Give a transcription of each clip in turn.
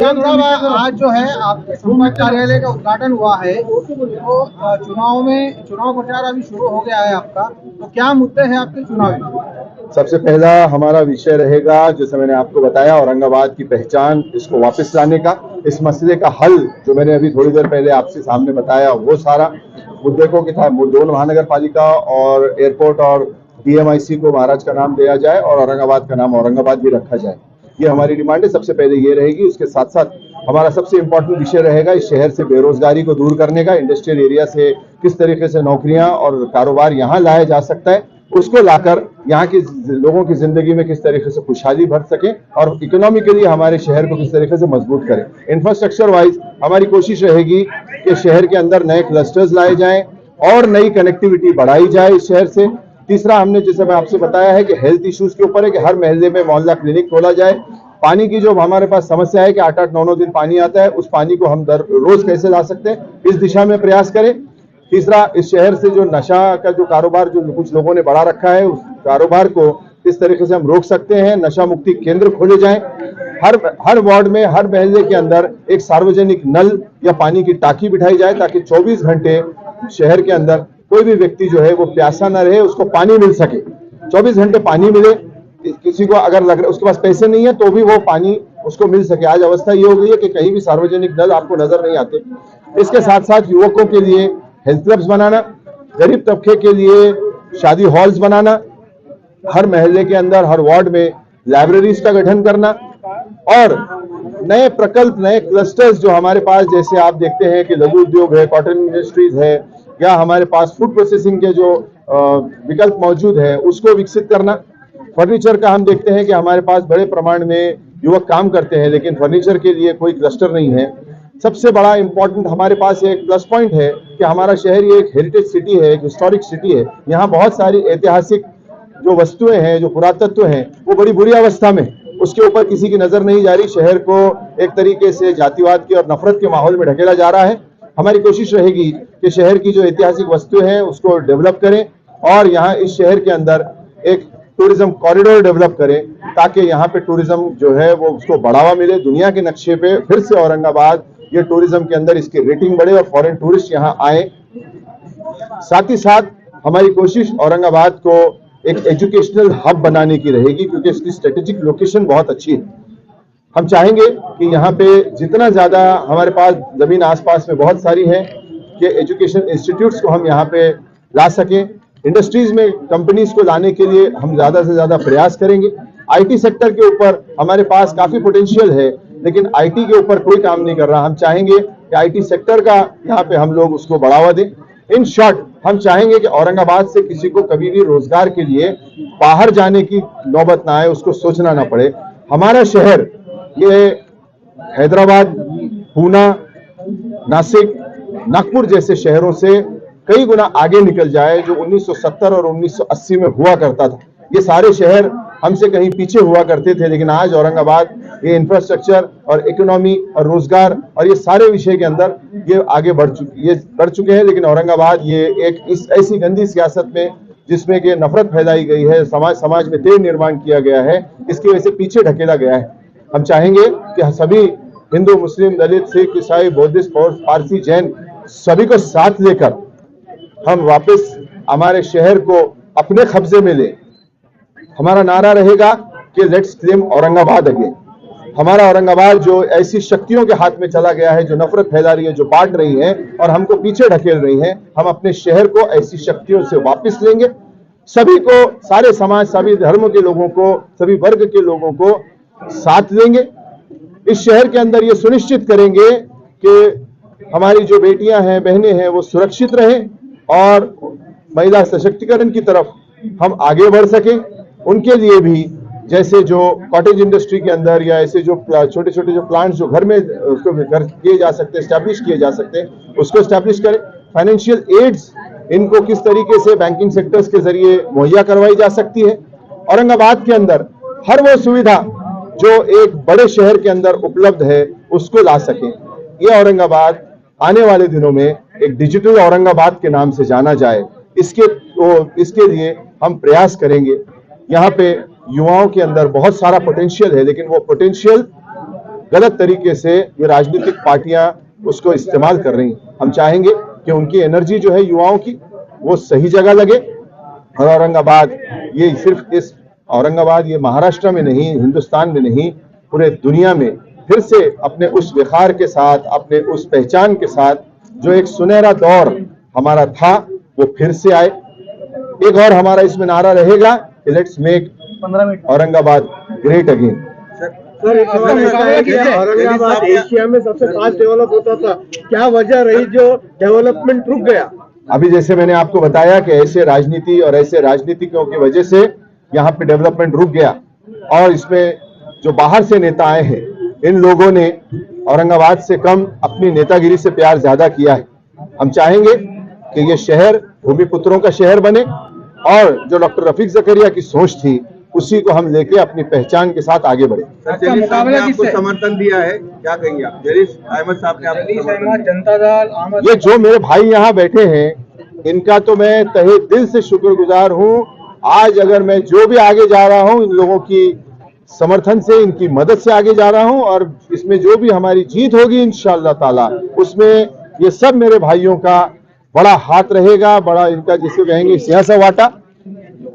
साहब, आज जो है आपके संपर्क कार्यालय का उद्घाटन हुआ है, तो चुनाव प्रचार अभी शुरू हो गया है आपका, तो क्या मुद्दे हैं आपके चुनावी? सबसे पहला हमारा विषय रहेगा, जैसे मैंने आपको बताया, औरंगाबाद की पहचान, इसको वापस लाने का, इस मसले का हल जो मैंने अभी थोड़ी देर पहले आपसे सामने बताया, वो सारा मुद्दे को कि था दोनों महानगर पालिका और एयरपोर्ट और डीएमआईसी को महाराज का नाम दिया जाए और औरंगाबाद का नाम औरंगाबाद भी रखा जाए। ये हमारी डिमांड है, सबसे पहले ये रहेगी। उसके साथ साथ हमारा सबसे इम्पोर्टेंट विषय रहेगा इस शहर से बेरोजगारी को दूर करने का, इंडस्ट्रियल एरिया से किस तरीके से नौकरियां और कारोबार यहाँ लाया जा सकता है, उसको लाकर यहाँ के लोगों की जिंदगी में किस तरीके से खुशहाली भर सके और इकोनॉमिकली हमारे शहर को किस तरीके से मजबूत करें। इंफ्रास्ट्रक्चर वाइज हमारी कोशिश रहेगी कि शहर के अंदर नए क्लस्टर्स लाए जाएं और नई कनेक्टिविटी बढ़ाई जाए इस शहर से। तीसरा, हमने जैसे मैं आपसे बताया है कि हेल्थ इश्यूज के ऊपर है कि हर मोहल्ले में मोहल्ला क्लिनिक खोला जाए। पानी की जो हमारे पास समस्या है कि 8-8, 9-9 दिन पानी आता है, उस पानी को हम रोज कैसे ला सकते हैं, इस दिशा में प्रयास करें। तीसरा, इस शहर से जो नशा का जो कारोबार जो कुछ लोगों ने बढ़ा रखा है, उस कारोबार को किस तरीके से हम रोक सकते हैं। नशा मुक्ति केंद्र खोले जाएं। हर वार्ड में, हर मोहल्ले के अंदर एक सार्वजनिक नल या पानी की टाकी बिठाई जाए ताकि 24 घंटे शहर के अंदर कोई भी व्यक्ति जो है वो प्यासा न रहे, उसको पानी मिल सके। 24 घंटे पानी मिले। किसी को अगर लग रहा है उसके पास पैसे नहीं है तो भी वो पानी उसको मिल सके। आज अवस्था ये हो गई है कि कहीं भी सार्वजनिक नल आपको नजर नहीं आते। इसके साथ साथ युवकों के लिए हेल्थ क्लब्स बनाना, गरीब तबके के लिए शादी हॉल्स बनाना, हर मोहल्ले के अंदर, हर वार्ड में लाइब्रेरीज का गठन करना और नए प्रकल्प, नए क्लस्टर्स जो हमारे पास, जैसे आप देखते हैं कि लघु उद्योग है, कॉटन इंडस्ट्रीज है, या हमारे पास फूड प्रोसेसिंग के जो विकल्प मौजूद है, उसको विकसित करना। फर्नीचर का हम देखते हैं कि हमारे पास बड़े प्रमाण में युवक काम करते हैं, लेकिन फर्नीचर के लिए कोई क्लस्टर नहीं है। सबसे बड़ा इंपॉर्टेंट हमारे पास एक प्लस पॉइंट है कि हमारा शहर ये एक हेरिटेज सिटी है, एक हिस्टोरिक सिटी है। यहाँ बहुत सारी ऐतिहासिक जो वस्तुएं हैं, जो पुरातत्व हैं, वो बड़ी बुरी अवस्था में, उसके ऊपर किसी की नजर नहीं जा रही। शहर को एक तरीके से जातिवाद की और नफरत के माहौल में ढकेला जा रहा है। हमारी कोशिश रहेगी कि शहर की जो ऐतिहासिक वस्तुएं हैं उसको डेवलप करें और यहाँ इस शहर के अंदर एक टूरिज्म कॉरिडोर डेवलप करें ताकि यहाँ पे टूरिज्म जो है वो उसको बढ़ावा मिले। दुनिया के नक्शे पे फिर से औरंगाबाद ये टूरिज्म के अंदर इसकी रेटिंग बढ़े और फॉरेन टूरिस्ट यहाँ आए। साथ ही साथ हमारी कोशिश औरंगाबाद को एक एजुकेशनल हब बनाने की रहेगी क्योंकि इसकी स्ट्रेटेजिक लोकेशन बहुत अच्छी है। हम चाहेंगे कि यहाँ पे जितना ज्यादा हमारे पास जमीन आसपास में बहुत सारी है कि एजुकेशन इंस्टीट्यूट्स को हम यहाँ पे ला सकें। इंडस्ट्रीज में कंपनीज को लाने के लिए हम ज्यादा से ज्यादा प्रयास करेंगे। आईटी सेक्टर के ऊपर हमारे पास काफी पोटेंशियल है, लेकिन आईटी के ऊपर कोई काम नहीं कर रहा। हम चाहेंगे कि आईटी सेक्टर का यहाँ पे हम लोग उसको बढ़ावा दें। इन शॉर्ट, हम चाहेंगे कि औरंगाबाद से किसी को कभी भी रोजगार के लिए बाहर जाने की नौबत ना आए, उसको सोचना ना पड़े। हमारा शहर ये हैदराबाद, पूना, नासिक, नागपुर जैसे शहरों से कई गुना आगे निकल जाए जो 1970 और 1980 में हुआ करता था। ये सारे शहर हमसे कहीं पीछे हुआ करते थे, लेकिन आज औरंगाबाद ये इंफ्रास्ट्रक्चर और इकोनॉमी और रोजगार और ये सारे विषय के अंदर ये आगे बढ़ चुके हैं। लेकिन औरंगाबाद ये एक इस ऐसी गंदी सियासत में जिसमें कि नफरत फैलाई गई है, समाज में तेज निर्माण किया गया है, इसकी वजह से पीछे ढकेला गया है। हम चाहेंगे कि सभी हिंदू, मुस्लिम, दलित, सिख, ईसाई, बुद्धिस्ट, पारसी, जैन सभी को साथ लेकर हम वापस हमारे शहर को अपने कब्जे में ले। हमारा नारा रहेगा कि लेट्स क्लेम औरंगाबाद अगेन। हमारा औरंगाबाद जो ऐसी शक्तियों के हाथ में चला गया है, जो नफरत फैला रही है, जो बांट रही है और हमको पीछे ढकेल रही है, हम अपने शहर को ऐसी शक्तियों से वापस लेंगे। सभी को, सारे समाज, सभी धर्मों के लोगों को, सभी वर्ग के लोगों को साथ लेंगे। इस शहर के अंदर ये सुनिश्चित करेंगे कि हमारी जो बेटियां हैं, बहनें हैं, वो सुरक्षित रहें और महिला सशक्तिकरण की तरफ हम आगे बढ़ सकें। उनके लिए भी जैसे जो कॉटेज इंडस्ट्री के अंदर या ऐसे जो छोटे छोटे जो प्लांट्स जो घर में उसको किए जा सकते हैं, स्टैब्लिश किए जा सकते हैं, उसको स्टैब्लिश करें। फाइनेंशियल एड्स इनको किस तरीके से बैंकिंग सेक्टर्स के जरिए मुहैया करवाई जा सकती है। औरंगाबाद के अंदर हर वो सुविधा जो एक बड़े शहर के अंदर उपलब्ध है उसको ला सकें। ये औरंगाबाद आने वाले दिनों में एक डिजिटल औरंगाबाद के नाम से जाना जाए, इसके लिए हम प्रयास करेंगे। यहाँ पे युवाओं के अंदर बहुत सारा पोटेंशियल है, लेकिन वो पोटेंशियल गलत तरीके से ये राजनीतिक पार्टियां उसको इस्तेमाल कर रही हैं। हम चाहेंगे कि उनकी एनर्जी जो है युवाओं की वो सही जगह लगे और औरंगाबाद, ये सिर्फ इस औरंगाबाद, ये महाराष्ट्र में नहीं, हिंदुस्तान में नहीं, पूरे दुनिया में फिर से अपने उस विखार के साथ, अपने उस पहचान के साथ जो एक सुनहरा दौर हमारा था वो फिर से आए। एक और हमारा इसमें नारा रहेगा कि let's make Aurangabad great again. Sir, एक सवाल ऐसा है कि औरंगाबाद एशिया में सबसे फास्ट डेवलप होता था, क्या वजह रही जो डेवलपमेंट रुक गया? अभी जैसे मैंने आपको बताया कि ऐसे राजनीति और ऐसे राजनीतिकों की वजह से यहाँ पे डेवलपमेंट रुक गया, और इसमें जो बाहर से नेता आए हैं, इन लोगों ने औरंगाबाद से कम अपनी नेतागिरी से प्यार ज्यादा किया है। हम चाहेंगे कि ये शहर भूमिपुत्रों का शहर बने, और जो डॉक्टर रफीक ज़करिया की सोच थी उसी को हम लेके अपनी पहचान के साथ आगे बढ़े। जलील साहब ने आपको समर्थन दिया है, क्या कहेंगे आप? जलील अहमद साहब ने आपको जनता दल, ये जो मेरे भाई यहाँ बैठे हैं, इनका तो मैं तहे दिल से शुक्रगुजार हूँ। आज अगर मैं जो भी आगे जा रहा हूँ, इन लोगों की समर्थन से, इनकी मदद से आगे जा रहा हूँ, और इसमें जो भी हमारी जीत होगी इंशाअल्लाह ताला, उसमें ये सब मेरे भाइयों का बड़ा हाथ रहेगा, बड़ा इनका जिसे कहेंगे सियासा वाटा।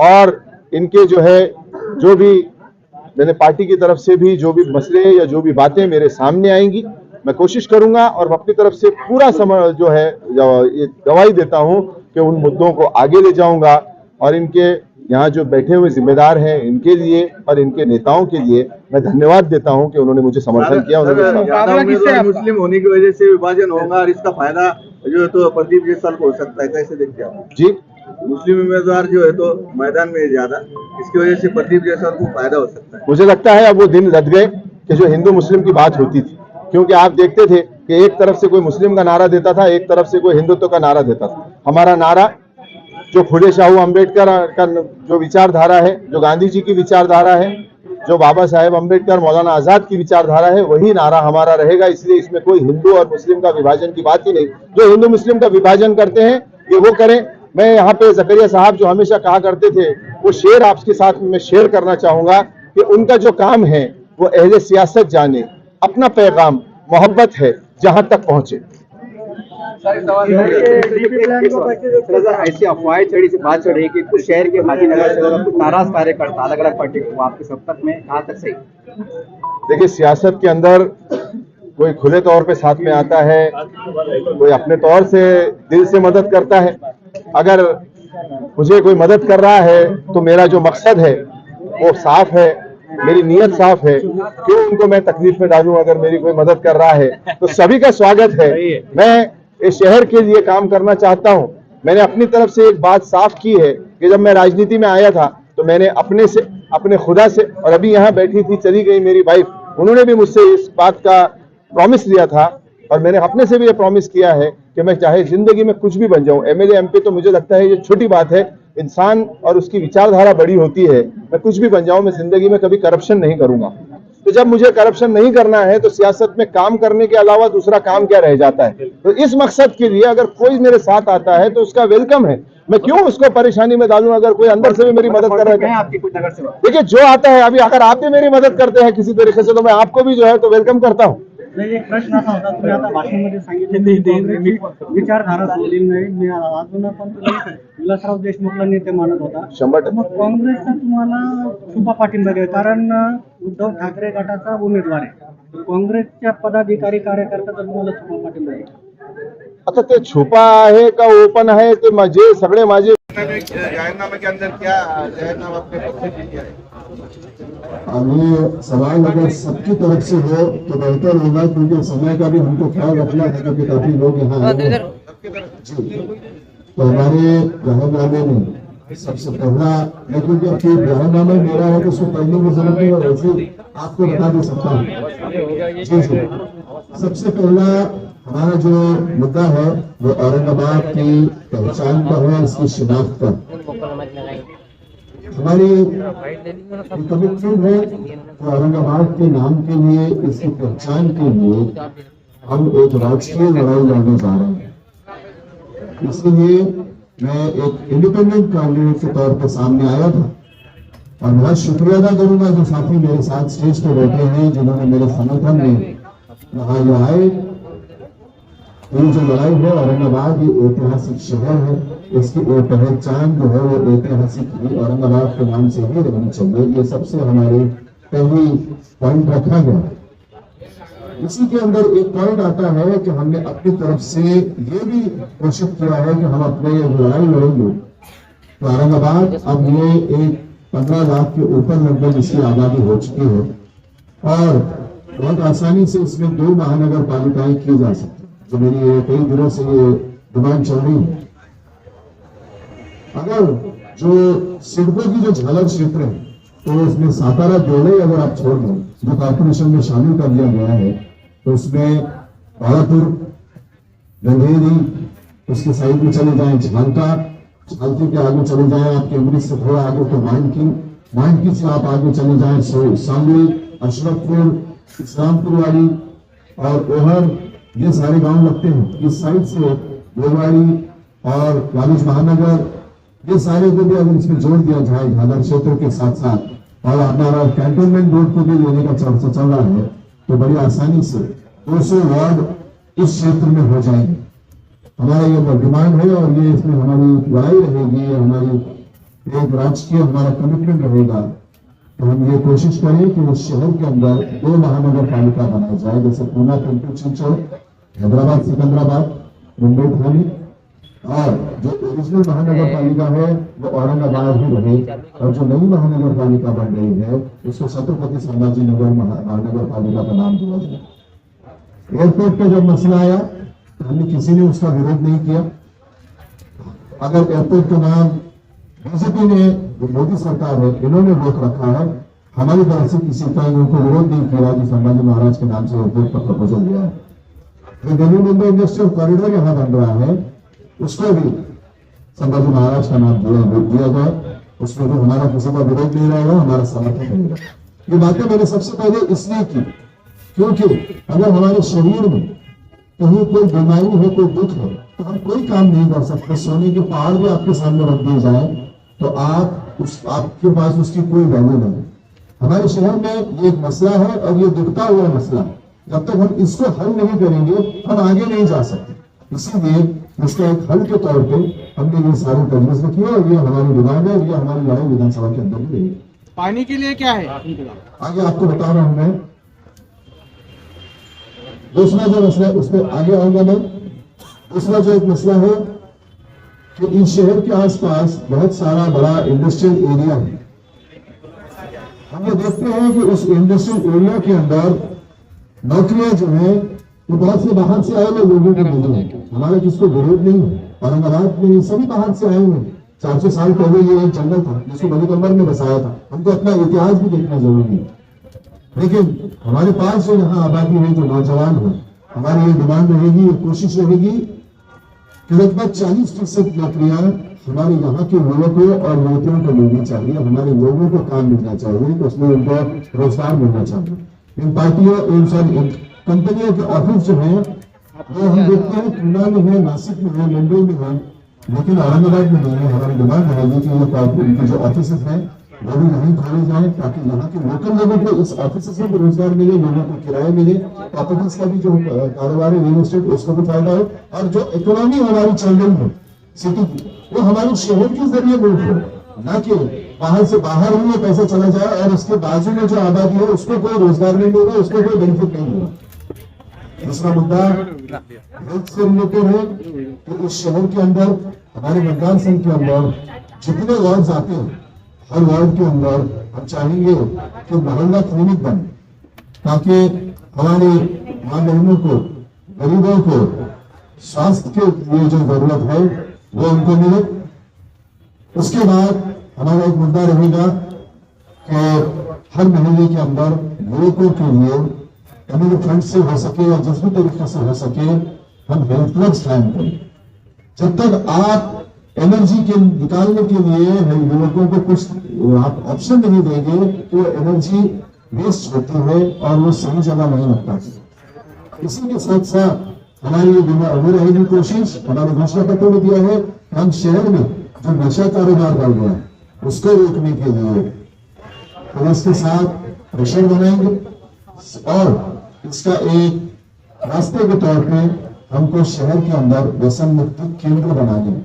और इनके जो है, जो भी मैंने पार्टी की तरफ से भी जो भी मसले या जो भी बातें मेरे सामने आएंगी, मैं कोशिश करूंगा और अपनी तरफ से पूरा जो है ये गवाही देता हूं कि उन मुद्दों को आगे ले जाऊंगा, और इनके यहाँ जो बैठे हुए जिम्मेदार हैं इनके लिए और इनके नेताओं के लिए मैं धन्यवाद देता हूं कि उन्होंने मुझे समर्थन किया। उन्होंने मुस्लिम होने की वजह से विभाजन होगा और इसका फायदा जो है तो प्रदीप जायसवाल को हो सकता है, कैसे देखते हैं आप? जी, मुस्लिम उम्मीदवार जो है तो मैदान में ज्यादा, इसकी वजह से प्रदीप जायसवाल को फायदा हो सकता है। मुझे लगता है अब वो दिन लग गए कि जो हिंदू मुस्लिम की बात होती थी, क्योंकि आप देखते थे कि एक तरफ से कोई मुस्लिम का नारा देता था, एक तरफ से कोई हिंदुत्व का नारा देता था। हमारा नारा जो फुले शाहू अम्बेडकर का जो विचारधारा है, जो गांधी जी की विचारधारा है, जो बाबा साहेब अम्बेडकर, मौलाना आजाद की विचारधारा है, वही नारा हमारा रहेगा। इसलिए इसमें कोई हिंदू और मुस्लिम का विभाजन की बात ही नहीं। जो हिंदू मुस्लिम का विभाजन करते हैं ये वो करें। मैं यहाँ पे ज़करिया साहब जो हमेशा कहा करते थे, वो शेर आपके साथ में शेयर करना चाहूंगा कि उनका जो काम है वो अहले सियासत जाने, अपना पैगाम मोहब्बत है जहां तक पहुंचे। ऐसी अफवाहें चढ़ी से बात चढ़ रही कि कुछ शहर के हाजीनगर से कुछ नाराज कार्यकर्ता अलग अलग पार्टी को आपके संपर्क में, कहाँ तक सही? देखिए, सियासत के अंदर कोई खुले तौर पे साथ में आता है, कोई अपने तौर से दिल से मदद करता है। अगर मुझे कोई मदद कर रहा है तो मेरा जो मकसद है वो साफ है, मेरी नीयत साफ है। क्यों उनको मैं तकलीफ में डालूं? अगर मेरी कोई मदद कर रहा है तो सभी का स्वागत है। मैं इस शहर के लिए काम करना चाहता हूं। मैंने अपनी तरफ से एक बात साफ की है कि जब मैं राजनीति में आया था तो मैंने अपने से, अपने खुदा से, और अभी यहाँ बैठी थी, चली गई मेरी वाइफ, उन्होंने भी मुझसे इस बात का प्रॉमिस लिया था, और मैंने अपने से भी ये प्रॉमिस किया है कि मैं चाहे जिंदगी में कुछ भी बन जाऊं, एमएलए एमपी तो मुझे लगता है ये छोटी बात है। इंसान और उसकी विचारधारा बड़ी होती है। मैं कुछ भी बन जाऊं, मैं जिंदगी में कभी करप्शन नहीं करूंगा। तो जब मुझे करप्शन नहीं करना है तो सियासत में काम करने के अलावा दूसरा काम क्या रह जाता है? तो इस मकसद के लिए अगर कोई मेरे साथ आता है तो उसका वेलकम है। मैं क्यों उसको परेशानी में डालूं अगर कोई अंदर से भी मेरी मदद कर रहा है? देखिए, जो आता है, अभी अगर आप भी मेरी मदद करते हैं किसी तरीके से तो मैं आपको भी जो है तो वेलकम करता हूँ। एक प्रश्न असा होता, तुम्ही आता भाषणामध्ये सांगितले विचारधारा सोडली नाही, मी अजून पण तुम्ही विलासराव देशमुखला नेते मानत होता। 100%. मग काँग्रेसचा तुम्हाला छुपा पाठिंबा आहे, कारण उद्धव ठाकरे गटाचा उमेदवार आहे। काँग्रेसच्या पदाधिकारी कार्यकर्त्याचा तुम्हाला छुपा पाठिंबा आहे। आता ते छुपा आहे का ओपन आहे ते माझे सगळे माझे जाहिरनामे के अंदर क्या जाहिरनामा अपने पक्ष से दिया है? हमें सवाल अगर सबकी तरफ से हो तो बेहतर होगा, क्योंकि समय का भी हमको ख्याल रखना है, क्योंकि काफी लोग यहाँ आए हैं। तो हमारे जाहिरनामे में सबसे पहला, लेकिन जब कोई जाहिरनामा मेरा है तो उसको पढ़ने की जरूरत नहीं, और वैसे आपको बता दे सकता हूँ। जी जी, सबसे पहला हमारा जो मुद्दा है वो औरंगाबाद की पहचान पर है, इसकी शिनाख्त पर। हमारी कमिटमेंट है कि औरंगाबाद के नाम के लिए, इसकी पहचान के लिए हम एक राजकीय लड़ाई लड़ने जा रहे हैं। इसलिए मैं एक इंडिपेंडेंट कैंडिडेट के तौर पर सामने आया था, और बहुत शुक्रिया अदा करूंगा जो साथी मेरे साथ स्टेज पर बैठे हैं, जिन्होंने मेरे समर्थन में यहाँ ये आए। ये जो लड़ाई है औरंगाबाद, ये ऐतिहासिक शहर है, इसकी एक पहचान जो है वो ऐतिहासिक ही औरंगाबाद के नाम से ही रहनी चाहिए। ये सबसे हमारे पहली पॉइंट रखा गया। इसी के अंदर एक पॉइंट आता है कि हमने अपनी तरफ से ये भी कोशिश किया है कि हम अपने लड़ाई लड़ेंगे तो औरंगाबाद अब ये एक 15 लाख के ऊपर लगभग इसकी आबादी हो चुकी है और बहुत आसानी से इसमें 2 महानगर पालिकाएं की जा सकती है, जो मेरी कई दिनों से ये डिमांड चल रही है। अगर जो सिडको की जो झालर क्षेत्र है तो उसमें सातारा जोड़े अगर आप छोड़ दें, जो कॉर्पोरेशन में शामिल कर दिया गया है, तो उसमें बालापुर, गंधेरी, उसके साइड में चले जाएं झालकी के आगे चले जाएं आपके अमृत से थोड़ा आगे तो मानकी से आप आगे चले जाएं सांगली, अशरफपुर, इस्लामपुर वाली और ओहर, ये सारे गांव लगते हैं। इस साइड से गोवाड़ी और वालिज महानगर, ये सारे को भी अगर इसमें जोड़ दिया जाए झालर क्षेत्र के साथ साथ और हमारा कैंटोनमेंट बोर्ड को भी लेने का चर्चा चल रहा है, तो बड़ी आसानी से 200 वार्ड इस क्षेत्र में हो जाएंगे। हमारा ये डिमांड है और ये इसमें हमारी लड़ाई रहेगी, हमारी एक राजकीय हमारा कमिटमेंट रहेगा। तो हम ये कोशिश करें कि उस शहर के अंदर 2 महानगर पालिका बनाई जाए, जैसे पूना, पिंटू, चिंचोड़, हैदराबाद, सिकंदराबाद, मुंबई, थाने, और जो ओरिजिनल महानगर पालिका है वो औरंगाबाद ही रहे और जो नई महानगर पालिका बन रही है उसको छत्रपति संभाजी नगर महानगर पालिका का नाम दिया जाए। एयरपोर्ट का जब मसला आया तो हमने किसी ने उसका विरोध नहीं किया। अगर एयरपोर्ट का नाम बीजेपी ने, जो मोदी सरकार है, इन्होंने रोक रखा है, हमारी तरफ से किसी का उनको विरोध नहीं किया कि संभाजी महाराज के नाम से एयरपोर्ट का प्रपोजल दिया है। जो दिल्ली मुंबई इंडस्ट्रियल कॉरिडोर यहाँ बन रहा है उसको भी संभाजी महाराज का नाम दिया जाए, उसमें भी हमारा किसी का विरोध नहीं रहेगा, हमारा समर्थन रहेगा। ये बातें मैंने सबसे पहले इसलिए की क्योंकि अगर हमारे शरीर में कहीं कोई बीमारी है, कोई दुख है, तो हम कोई काम नहीं कर सकते। सोने के पहाड़ भी आपके सामने रख दिए जाए तो आपके पास उसकी कोई वैल्यू नहीं। हमारे शहर में ये एक मसला है और ये दुखता हुआ मसला है। जब तक हम इसको हल नहीं करेंगे हम आगे नहीं जा सकते। इसीलिए इसका एक हल के तौर पे हमने ये सारी तजवीज रखी है और ये हमारी डिमांड है और ये हमारी लड़ाई विधानसभा के अंदर भी रहेगी। पानी के लिए क्या है आगे आपको बता रहा हूं मैं। दूसरा जो मसला है उस पर आगे आऊंगा मैं। दूसरा जो एक मसला है कि इस शहर के आसपास बहुत सारा बड़ा इंडस्ट्रियल एरिया है। हम ये देखते हैं कि उस इंडस्ट्रियल एरिया के अंदर नौकरियां जो है वो बहुत से बाहर से आए हुए लोगों को मिली है। हमारा किसको विरोध नहीं है। औरंगाबाद में सभी बाहर से आए हुए। 400 साल पहले ये एक जंगल था जिसको मणिकंबर ने बसाया था। हमको अपना इतिहास भी देखना जरूरी है। लेकिन हमारे पास जो यहाँ आबादी है, जो नौजवान है, हमारी ये डिमांड रहेगी, ये कोशिश रहेगी कि लगभग 40% नौकरियां हमारे यहाँ के युवकों और युवतियों को मिलनी चाहिए। हमारे लोगों को काम मिलना चाहिए, तो उसमें उनको रोजगार मिलना चाहिए। इन पार्टियों, इन कंपनियों के ऑफिस जो है वो हम देखते हैं पूना में है, नासिक में है, मुंबई में है, लेकिन औरंगाबाद में नहीं है। हमारी डिमांड रहेगी कि ये इनके जो ऑफिस हैं वो भी नहीं खोले जाए ताकि यहाँ के लोकल लोगों को इस ऑफिस से भी रोजगार मिले, लोगों को किराए मिले, प्रॉपर्टीज का भी जो कारोबार है रियल एस्टेट उसको भी फायदा हो और जो इकोनॉमी हमारी चल रही है सिटी की वो हमारे शहर के जरिए मूव हो, ना कि बाहर से बाहर ही पैसा चला जाए और उसके बाजू में जो आबादी है उसको कोई रोजगार नहीं मिलेगा, उसको कोई बेनिफिट नहीं मिलेगा। दूसरा मुद्दा हेल्थ से रिलेटेड है कि इस शहर के अंदर हमारे मतदान संघ के अंदर जितने वार्ड आते हैं हर वार्ड के अंदर हम चाहेंगे कि मोहल्ला क्लिनिक बने ताकि हमारे मां बहनों को, गरीबों को स्वास्थ्य के लिए जो जरूरत है वो उनको मिले। उसके बाद हमारा एक मुद्दा रहेगा कि हर महीने के अंदर युवकों के लिए कम्युनिटी फंड से हो सके या जिस भी तरीके से हो सके हम हेल्थ क्लब्स कायम करें। जब तक आप एनर्जी के निकालने के लिए युवकों को कुछ आप ऑप्शन नहीं देंगे तो एनर्जी वेस्ट होती है और वो सही जगह नहीं लगता। इसी के साथ साथ हमारी वो रहेगी कोशिश, हमारे घोषणा पत्र में दिया है कि हम शहर में जो नशा कारोबार बढ़ गया है उसको रोकने के लिए पुलिस के साथ प्रेशर बनाएंगे और इसका एक रास्ते के तौर पे हमको शहर के अंदर व्यसन मुक्त केंद्र बनाने हैं,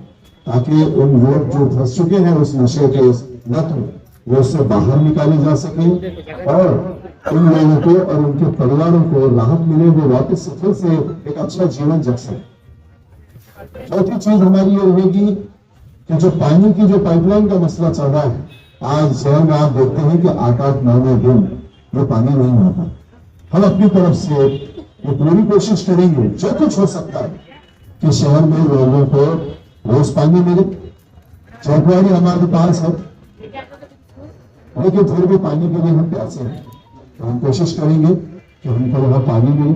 ताकि उन लोग जो फंस चुके हैं उस नशे के लत में, वो उससे बाहर निकाले जा सके और उन लोगों को और उनके परिवारों को राहत मिले, वो वापस से फिर से एक अच्छा जीवन जग सके। चौथी चीज हमारी ये रहेगी कि जो पानी की जो पाइपलाइन का मसला चल रहा है, आज शहर में आप देखते हैं कि 8-8, 9-9 दिन वो पानी नहीं आता। हम अपनी तरफ से ये पूरी कोशिश करेंगे जो कुछ हो सकता है कि शहर में लोगों को रोज पानी मिले। चौपाड़ी हमारे पास है, लेकिन फिर भी पानी के लिए हम प्यासे हैं, तो हम कोशिश करेंगे कि हमको वहां पानी मिले।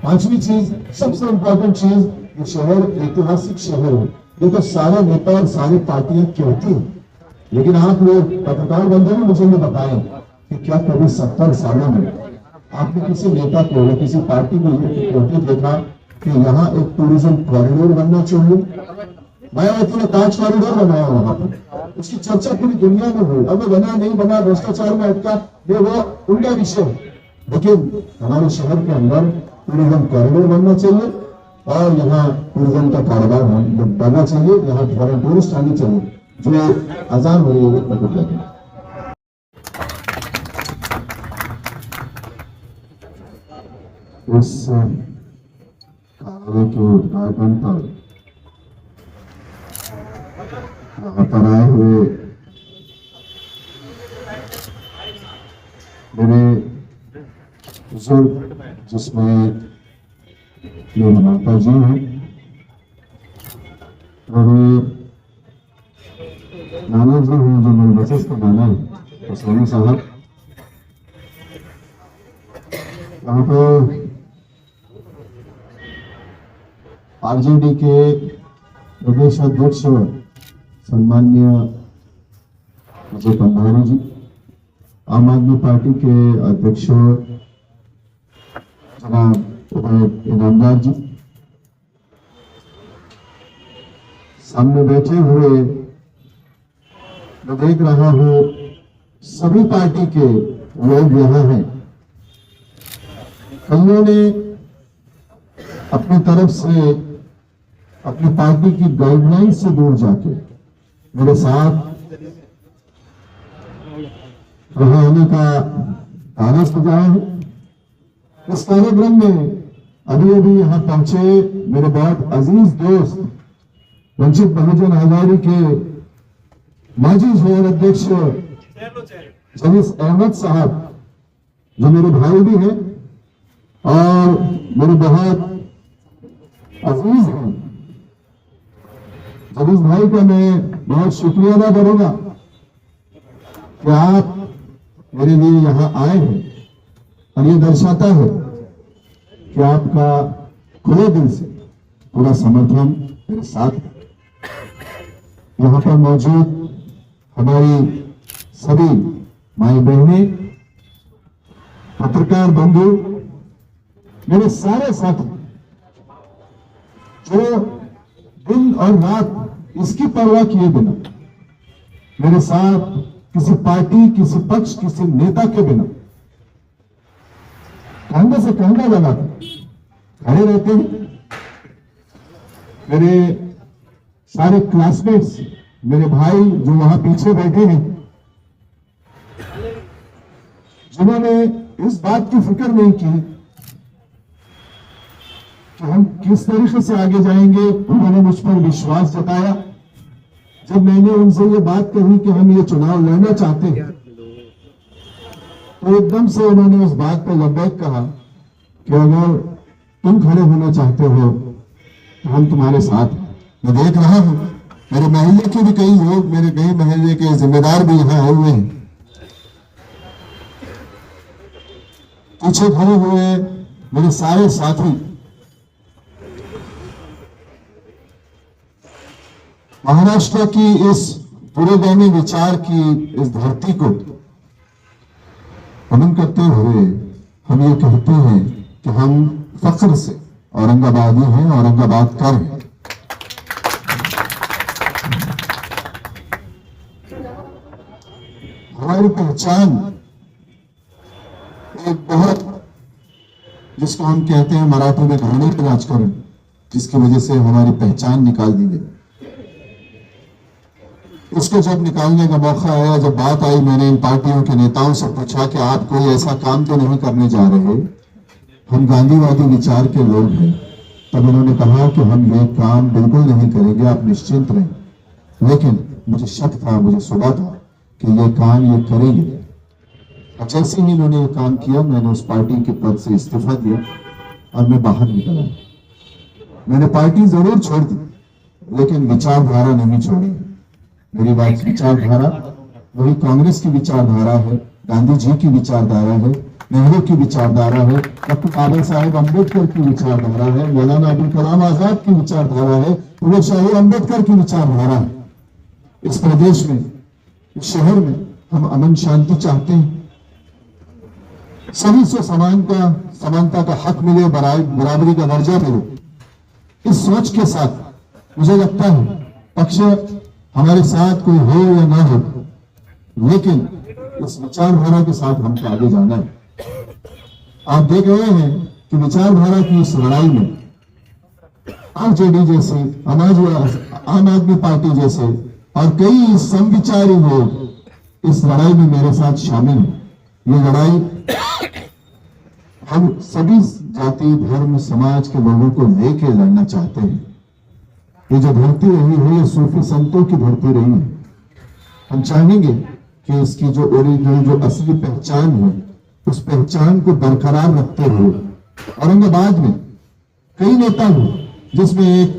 पांचवी चीज, सबसे इंपॉर्टेंट चीज, ये शहर ऐतिहासिक शहर है। ये तो सारे नेता और सारी पार्टियां कहती हैं, लेकिन आप लोग पत्रकार बंधु मुझे ये बताएं कि क्या कभी 70 सालों में आपने किसी नेता को या किसी पार्टी को ये कहते देखा कि यहाँ एक टूरिज्म कॉरिडोर बनना चाहिए? मायावती ने ताज कॉरिडोर बनाया वहां पर, उसकी चर्चा पूरी दुनिया में हुई। अब वो बना नहीं बना, भ्रष्टाचार में अटका, ये वो उनका विषय है, लेकिन हमारे शहर के अंदर टूरिज्म कॉरिडोर बनना चाहिए और यहाँ टूरिज्म का कारोबार बढ़ना चाहिए। यहाँ फॉरेन टूरिस्ट आने चाहिए, जो आजान हो रही है। इस कार्य के उद्घाटन पर यहाँ पर आए हुए मेरे बुजुर्ग, जिसमें मेरी माता जी हैं, मेरे नाना जी हैं जो मेरे बसेस का नाना है, सोनी साहब, यहाँ पर आरजेडी के प्रदेश अध्यक्ष सम्मान्य विजय पंधारी जी, आम आदमी पार्टी के अध्यक्ष जनाब उबैद इनामदार जी, सामने बैठे हुए मैं देख रहा हूं सभी पार्टी के लोग यहाँ हैं। कईयों ने अपनी तरफ से अपनी पार्टी की गाइडलाइन से दूर जाके मेरे साथ रहने का कागज सजाया है। इस कार्यक्रम में अभी अभी यहाँ पहुंचे मेरे बहुत अजीज दोस्त वंचित बहुजन आघाड़ी के माजी शहर अध्यक्ष जलीस अहमद साहब, जो मेरे भाई भी हैं और मेरे बहुत अजीज हैं। जलीस भाई का मैं बहुत शुक्रिया अदा करूंगा कि आप मेरे लिए यहाँ आए हैं, और ये दर्शाता है कि आपका खुले दिल से पूरा समर्थन मेरे साथ है। यहाँ पर मौजूद हमारी सभी माई बहनें, पत्रकार बंधु, मेरे सारे साथी जो दिन और रात इसकी परवाह किए बिना मेरे साथ किसी पार्टी, किसी पक्ष, किसी नेता के बिना कंधे से कंधा लगाकर खड़े रहते हैं। मेरे सारे क्लासमेट्स, मेरे भाई जो वहां पीछे बैठे हैं, जिन्होंने इस बात की फिक्र नहीं की कि हम किस तरीके से आगे जाएंगे, उन्होंने मुझ पर विश्वास जताया। जब मैंने उनसे ये बात कही कि हम ये चुनाव लड़ना चाहते हैं, तो एकदम से उन्होंने उस बात पर लब्बैक कहा कि अगर तुम खड़े होना चाहते हो तो हम तुम्हारे साथ हैं। मैं देख रहा हूं मेरे महल्ले के भी कई लोग, मेरे कई महल्ले के जिम्मेदार भी यहाँ आए हुए हैं। पीछे खड़े हुए मेरे सारे साथी, महाराष्ट्र की इस पुरोगामी विचार की इस धरती को नमन करते हुए हम ये कहते हैं कि हम फख्र से औरंगाबादी हैं, औरंगाबाद का हैं। हमारी पहचान एक बहुत जिसको हम कहते हैं मराठी में घृणित राजकारण, जिसकी वजह से हमारी पहचान निकाल दी गई। उसको जब निकालने का मौका आया, जब बात आई, मैंने इन पार्टियों के नेताओं से पूछा कि आप कोई ऐसा काम तो नहीं करने जा रहे, हम गांधीवादी विचार के लोग हैं। तब उन्होंने कहा कि हम ये काम बिल्कुल नहीं करेंगे, आप निश्चिंत रहें। लेकिन मुझे शक था, मुझे सुबह था कि ये काम ये करेंगे। और जैसे ही इन्होंने ये काम किया, मैंने उस पार्टी के पद से इस्तीफा दिया और मैं बाहर निकला। मैंने पार्टी जरूर छोड़ दी, लेकिन विचारधारा नहीं छोड़ी। मेरी बात विचारधारा वही कांग्रेस की विचारधारा है, गांधी जी की विचारधारा है, नेहरू की विचारधारा है, डॉक्टर बाबा साहेब अम्बेडकर की विचारधारा है, मौलाना अबुल कलाम आजाद की विचारधारा है, पूरे शाही अम्बेडकर की विचारधारा है। इस प्रदेश में, इस शहर में हम अमन शांति चाहते हैं, सभी से समानता का हक मिले, बराबरी का दर्जा मिले। इस सोच के साथ मुझे लगता है पक्ष हमारे साथ कोई हो या ना हो, लेकिन इस विचारधारा के साथ हमको आगे जाना है। आप देख रहे हैं कि विचारधारा की इस लड़ाई में आरजेडी जैसे, आम आदमी पार्टी जैसे और कई समविचारी लोग इस लड़ाई में मेरे साथ शामिल हैं। ये लड़ाई हम सभी जाति, धर्म, समाज के लोगों को लेके लड़ना चाहते हैं। ये जो धरती रही है, ये सूफी संतों की धरती रही है। हम चाहेंगे कि इसकी जो ओरिजिनल, जो असली पहचान है, उस पहचान को बरकरार रखते हुए औरंगाबाद में कई नेता हुए, जिसमें एक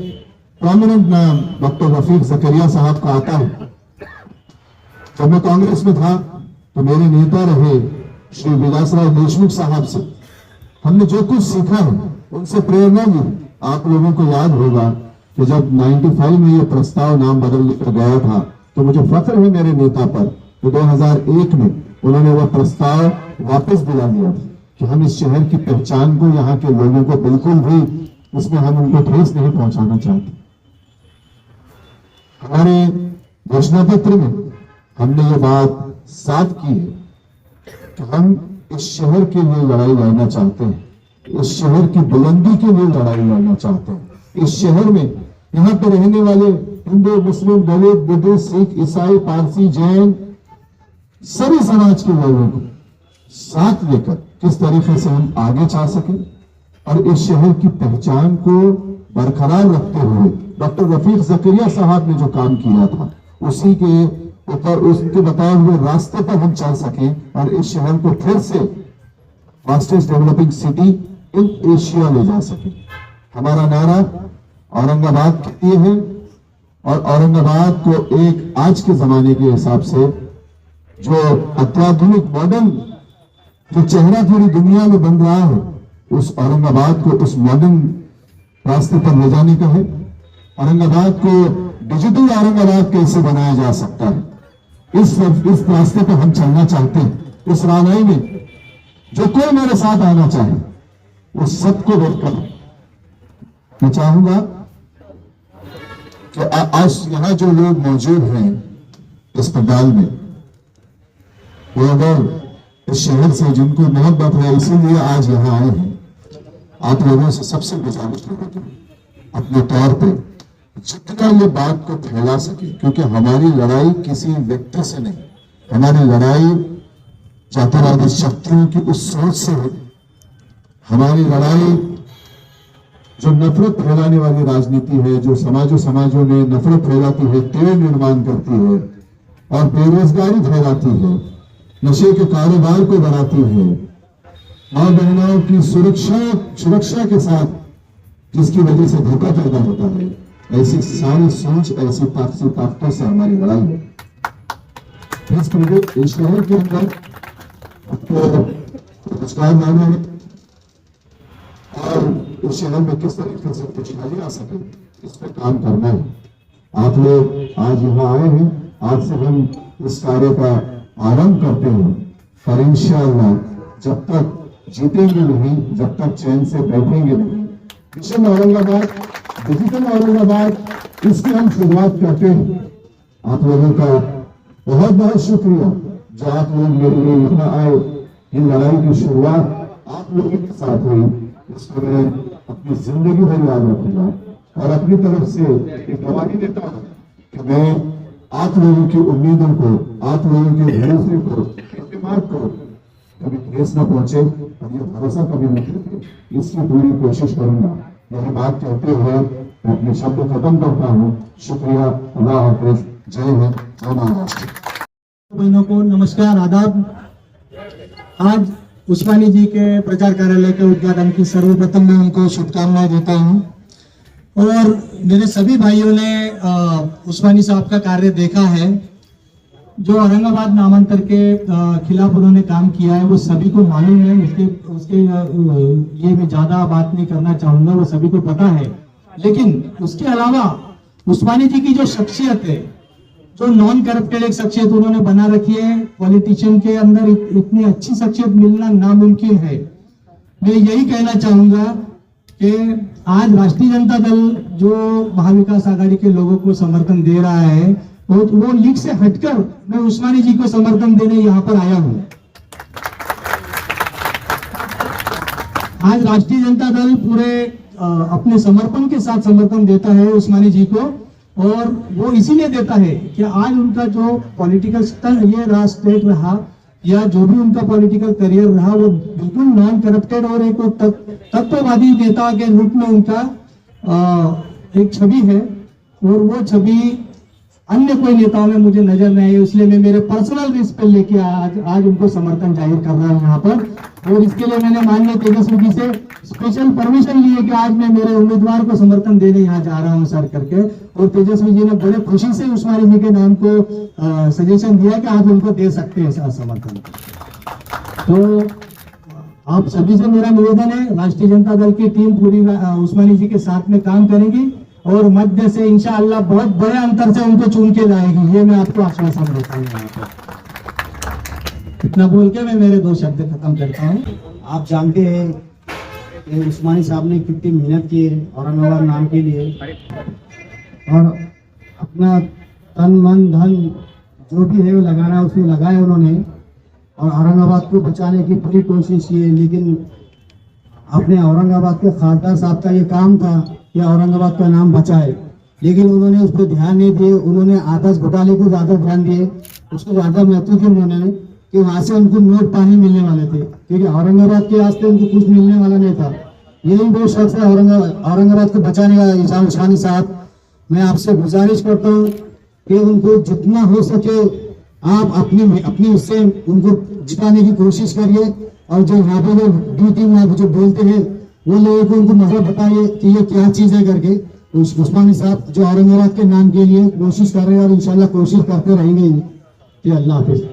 प्रोमिनेंट नाम डॉक्टर रफीक जकरिया साहब का आता है। जब मैं कांग्रेस में था तो मेरे नेता रहे श्री विलासराव देशमुख साहब से हमने जो कुछ सीखा है, उनसे प्रेरणा ली। आप लोगों को याद होगा कि जब 95 में ये प्रस्ताव नाम बदल कर गया था, तो मुझे फख्र है मेरे नेता पर कि 2001 में उन्होंने वह प्रस्ताव वापस दिला दिया था कि हम इस शहर की पहचान को, यहाँ के लोगों को बिल्कुल भी इसमें हम उनको ठेस नहीं पहुंचाना चाहते। हमारे घोषणा पत्र में हमने ये बात साफ की है कि हम इस शहर के लिए लड़ाई लड़ना चाहते हैं, इस शहर की बुलंदी के लिए लड़ाई लड़ना चाहते हैं। इस शहर में यहाँ पर रहने वाले हिंदू, मुस्लिम, दलित, बुद्धिस्ट, सिख, ईसाई, पारसी, जैन, सभी समाज के लोगों को साथ लेकर किस तरीके से हम आगे जा सके और इस शहर की पहचान को बरकरार रखते हुए डॉक्टर रफीक जकरिया साहब ने जो काम किया था, उसी के ऊपर, उसके बताए हुए रास्ते पर हम चल सके और इस शहर को फिर से fastest developing city in Asia ले जा सके। हमारा नारा औरंगाबाद के लिए है और औरंगाबाद को एक आज के जमाने के हिसाब से जो अत्याधुनिक मॉडर्न जो चेहरा पूरी दुनिया में बन रहा है, उस औरंगाबाद को उस मॉडर्न रास्ते पर ले जाने का है। औरंगाबाद को डिजिटल औरंगाबाद कैसे बनाया जा सकता है, इस रास्ते पर हम चलना चाहते हैं। इस रानाई में जो कोई मेरे साथ आना चाहे, वो सबको वेलकम। मैं चाहूंगा कि आज यहाँ जो लोग मौजूद हैं इस पंडाल में, वो अगर इस शहर से जिनको मोहब्बत है, इसीलिए आज यहाँ आए हैं, आप लोगों से सबसे गुजारिश करेंगे अपने तौर पे जितना ये बात को फैला सके, क्योंकि हमारी लड़ाई किसी व्यक्ति से नहीं, हमारी लड़ाई जातिवादी शक्तियों की उस सोच से है। हमारी लड़ाई जो नफरत फैलाने वाली राजनीति है, जो समाजों में नफरत फैलाती है, तेल निर्माण करती है और बेरोजगारी फैलाती है, नशे के कारोबार को बढ़ाती है, मां बहनों की सुरक्षा के साथ जिसकी वजह से धोखा पैदा होता है, ऐसी सारी सोच, ऐसी ताकतों से हमारी लड़ाई है। इस शहर के अंदर रोजगार लाने और उस शहर में किस तरीके से खुशहाली आ सके, इस पर काम करना है। आप लोग आज यहाँ आए हैं, आज से हम इस कार्य का आरंभ करते हैं और इंशाअल्लाह जब तक जीतेंगे नहीं, जब तक चैन से बैठेंगे नहीं, मिशन औरंगाबाद, डिजिटल औरंगाबाद, इसकी हम शुरुआत करते हैं। आप लोगों का बहुत बहुत शुक्रिया जो आप लोग मेरे लिए यहाँ आए। ये लड़ाई की शुरुआत आप लोगों के साथ हुई इसको मैं अपनी जिंदगी भर याद रखूंगा और अपनी तरफ से एक गवाही देता हूँ कि मैं आप लोगों की उम्मीदों को, आप लोगों के भरोसे को, एतमाद को कभी ठेस न पहुंचे और ये भरोसा कभी न टूटे, इसकी पूरी कोशिश करूंगा। यही बात कहते हुए मैं अपने शब्द खत्म करता हूँ। शुक्रिया, अल्लाह हाफिज, जय हिंद, जय महाराष्ट्र। बहनों को नमस्कार, आदाब। आज उस्मानी जी के प्रचार कार्यालय के उद्घाटन की सर्वप्रथम मैं उनको शुभकामनाएं देता हूं और मेरे सभी भाइयों ने उस्मानी साहब का कार्य देखा है। जो औरंगाबाद नामांतर के खिलाफ उन्होंने काम किया है वो सभी को मालूम है। उसके लिए मैं ज्यादा बात नहीं करना चाहूंगा, वो सभी को पता है। लेकिन उसके अलावा उस्मानी जी की जो शख्सियत है, जो नॉन करप्टेड एक शख्सियत उन्होंने बना रखी है, पॉलिटिशियन के अंदर इतनी अच्छी शख्सियत मिलना नामुमकिन है। मैं यही कहना चाहूंगा कि आज राष्ट्रीय जनता दल जो महाविकास आघाड़ी के लोगों को समर्थन दे रहा है, वो लीग से हटकर मैं उस्मानी जी को समर्थन देने यहाँ पर आया हूँ। आज राष्ट्रीय जनता दल पूरे अपने समर्पण के साथ समर्थन देता है उस्मानी जी को, और वो इसीलिए देता है कि आज उनका जो पॉलिटिकल ये रहा, स्टेट रहा, या जो भी उनका पॉलिटिकल करियर रहा, वो बिल्कुल नॉन करप्टेड और एक तत्ववादी नेता के रूप में उनका एक छवि है, और वो छवि अन्य कोई नेताओं में मुझे नजर नहीं आई। इसलिए मैं मेरे पर्सनल रिस्क पे लेके आज उनको समर्थन जाहिर कर रहा हूँ यहाँ पर, और इसके लिए मैंने माननीय तेजस्वी जी से स्पेशल परमिशन ली है कि आज मैं मेरे उम्मीदवार को समर्थन देने यहाँ जा रहा हूँ सर करके। और तेजस्वी जी ने बड़े खुशी से उस्मानी जी के नाम को सजेशन दिया कि आप उनको दे सकते हैं सर समर्थन। तो आप सभी से मेरा निवेदन है, राष्ट्रीय जनता दल की टीम पूरी उस्मानी जी के साथ में काम करेगी और मध्य से इंशाअल्लाह बहुत बड़े अंतर से उनको चुन के लाएगी, ये मैं आपको आश्वासन देता हूँ। यहाँ पर इतना बोल के मैं मेरे 2 शब्द खत्म करता हूँ। आप जानते हैं कि उस्मानी साहब ने कितनी मेहनत की है औरंगाबाद नाम के लिए, और अपना तन मन धन जो भी है वो लगाना है उसमें लगाया उन्होंने, और औरंगाबाद को बचाने की पूरी कोशिश की है। लेकिन अपने औरंगाबाद के खासदार साहब का ये काम था कि औरंगाबाद का नाम बचाए, लेकिन उन्होंने उस पर ध्यान नहीं दिए। उन्होंने आदर्श घोटाले को ज़्यादा ध्यान दिए, उसको ज़्यादा महत्व दिया उन्होंने कि वहाँ से उनको नोट पानी मिलने वाले थे, क्योंकि औरंगाबाद के वास्ते उनको कुछ मिलने वाला नहीं था। यही वो शख्स है औरंगाबाद को बचाने का। उस्मानी साहब, मैं आपसे गुजारिश करता हूँ कि उनको जितना हो सके आप अपनी उससे उनको जिताने की कोशिश करिए, और जो यहाँ पे जो डी टीम आप जो बोलते हैं वो लोगों को उनको मजा बताइए कि ये क्या चीज़ है करके। उस्मानी साहब जो औरंगाबाद के नाम के लिए कोशिश कर रहे हैं और इंशाल्लाह कोशिश करते रहेंगे। अल्लाह हाफिज।